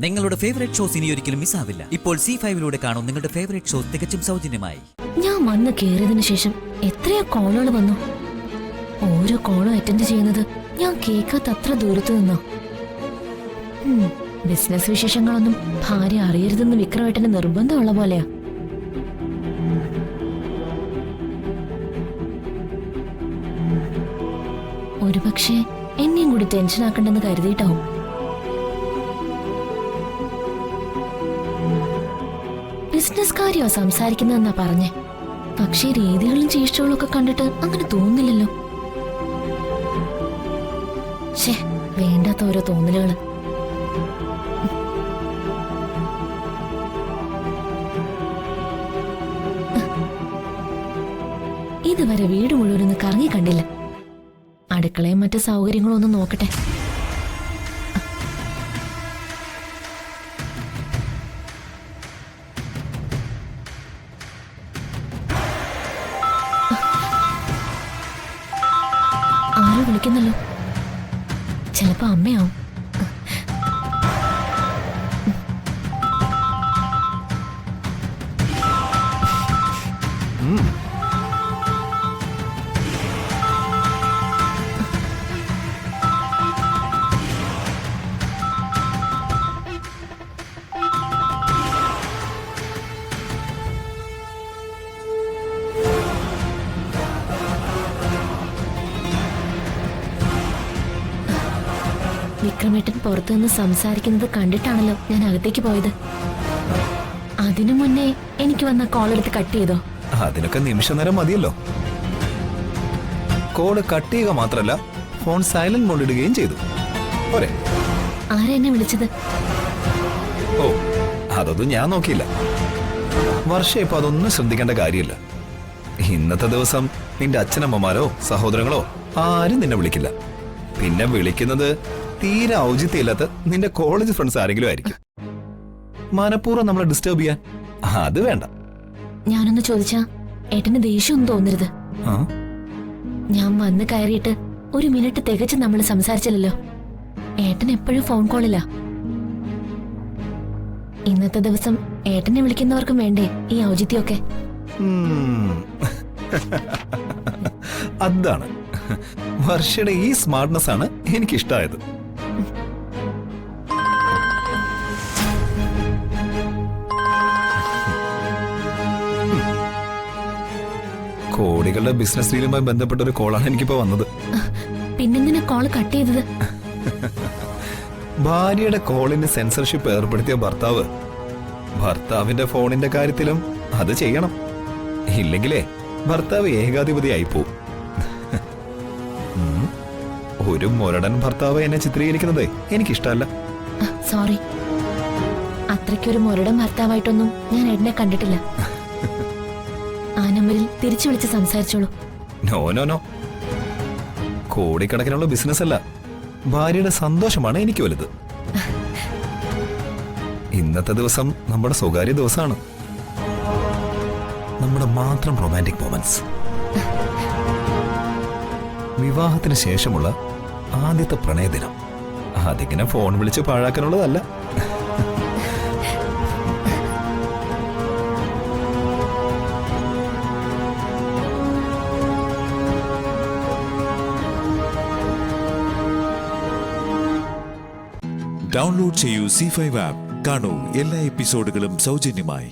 നിങ്ങളുടെ favourite shows ഇനി ഒരിക്കലും മിസ്സാവില്ല. ഇപ്പോൾ C5 കാണും നിങ്ങളുടെ ഫേവറേറ്റ് ഷോസ് തികച്ചും സൗജന്യമായി. ഞാൻ വന്ന് കേറിയതിനു ശേഷം എത്രയോ കോളുകൾ വന്നു. ഓരോ കോളും അറ്റൻഡ് ചെയ്യുന്നത് ഞാൻ കേൾക്കാത്ത അത്ര ദൂരത്ത് നിന്നോ. ബിസിനസ് വിശേഷങ്ങളൊന്നും ഭാര്യ അറിയരുതെന്ന് വിക്രമേട്ടന് നിർബന്ധമുള്ള പോലെയാ. ഒരുപക്ഷെ എന്നെയും കൂടി ടെൻഷനാക്കണ്ടെന്ന് കരുതിയിട്ടാവും. ബിസിനസ് കാര്യോ സംസാരിക്കുന്നതെന്നാ പറഞ്ഞേ. പക്ഷേ രീതികളും ചേഷ്ടകളും ഒക്കെ കണ്ടിട്ട് അങ്ങനെ തോന്നില്ലല്ലോ. വേണ്ടാത്ത ഓരോ തോന്നലുകള്. ഇതുവരെ വീട് മുഴുവനൊന്ന് കറങ്ങി കണ്ടില്ല. അടുക്കളയും മറ്റു സൗകര്യങ്ങളും ഒന്ന് നോക്കട്ടെ. ആരോ വിളിക്കുന്നല്ലോ. ചിലപ്പോ അമ്മയാവും. വിക്രമേട്ടൻ പുറത്തുനിന്ന് സംസാരിക്കുന്നത് കണ്ടിട്ടാണല്ലോ ഞാൻ അകത്തേക്ക് പോയത്. അതിനു മുന്നേ എനിക്ക് വന്ന കോൾ എടുത്ത് കട്ട് ചെയ്തോ? അതിനൊക്കെ നിമിഷ നേരം മതിയല്ലോ. കോള് കട്ട് ചെയ്യുക മാത്രല്ല, ഫോൺ സൈലന്റ് മോഡ് ഇടുകയും ചെയ്തു. പോരെ? ആരാ എന്നെ വിളിച്ചത്? ഓ, അതൊന്നും ഞാൻ നോക്കിയില്ല. വർഷം ഇപ്പൊ അതൊന്നും ശ്രദ്ധിക്കേണ്ട കാര്യമില്ല. ഇന്നത്തെ ദിവസം നിന്റെ അച്ഛനമ്മമാരോ സഹോദരങ്ങളോ ആരും നിന്നെ വിളിക്കില്ല. പിന്നെ വിളിക്കുന്നത് തീരെ ഔചിത്യമില്ലാത്ത നിന്റെ കോളേജ് ഫ്രണ്ട്സ് ആരെങ്കിലും ആയിരിക്കും. മനഃപൂർവ്വം നമ്മളെ ഡിസ്റ്റർബ് ചെയ്യാൻ അത് വേണ്ട. ഞാനൊന്ന് ചോദിച്ചാ ഏട്ടന് ദേഷ്യമൊന്നും തോന്നരുത്. ഞാൻ വന്ന് കയറിയിട്ട് ഒരു മിനിറ്റ് തികച്ച് നമ്മൾ സംസാരിച്ചില്ലല്ലോ. ഏട്ടൻ എപ്പോഴും ഫോൺ കോളില്ല. ഇന്നത്തെ ദിവസം ഏട്ടനെ വിളിക്കുന്നവർക്കും വേണ്ടേ ഈ ഔചിത്യമൊക്കെ? അതാണ് വർഷയുടെ ഈ സ്മാർട്ട്നെസ് ആണ് എനിക്കിഷ്ടായത്. കോടികളുടെ ബിസിനസ് ഡീലുമായി ബന്ധപ്പെട്ട ഒരു കോളാണ് എനിക്കിപ്പോ വന്നത്. പിന്നെന്തിനാ കോൾ കട്ട് ചെയ്തത്? ഭാര്യയുടെ കോളിന് സെൻസർഷിപ്പ് ഏർപ്പെടുത്തിയ ഭർത്താവിന്റെ ഫോണിന്റെ കാര്യത്തിലും അത് ചെയ്യണം. ഇല്ലെങ്കിലേ ഭർത്താവ് ഏകാധിപതിയായി പോവും. ഒരു മുരടൻ ഭർത്താവ് എന്നെ ചിത്രീകരിക്കുന്നതേ എനിക്കിഷ്ടമല്ല. സോറി, അത്രയ്ക്കൊരു മുരടൻ ഭർത്താവായിട്ടൊന്നും ഞാൻ എന്നെ കണ്ടിട്ടില്ല. ആ നമ്പറിൽ തിരിച്ചു വിളിച്ച് സംസാരിച്ചോളൂ. നോ, കോടിക്കണക്കിനുള്ള ബിസിനസ് അല്ല, ഭാര്യയുടെ സന്തോഷമാണ് എനിക്ക് വലുത്. ഇന്നത്തെ ദിവസം നമ്മുടെ സ്വകാര്യ ദിവസമാണ്, നമ്മുടെ മാത്രം റൊമാൻറ്റിക് മൊമെന്റ്സ്. വിവാഹത്തിന് ശേഷമുള്ള ആദ്യത്തെ പ്രണയദിനം. അതിങ്ങനെ ഫോൺ വിളിച്ച് പാഴാക്കാനുള്ളതല്ല. ഡൗൺലോഡ് ചെയ്യൂ C5 ആപ്പ്. കാണൂ എല്ലാ എപ്പിസോഡുകളും സൗജന്യമായി.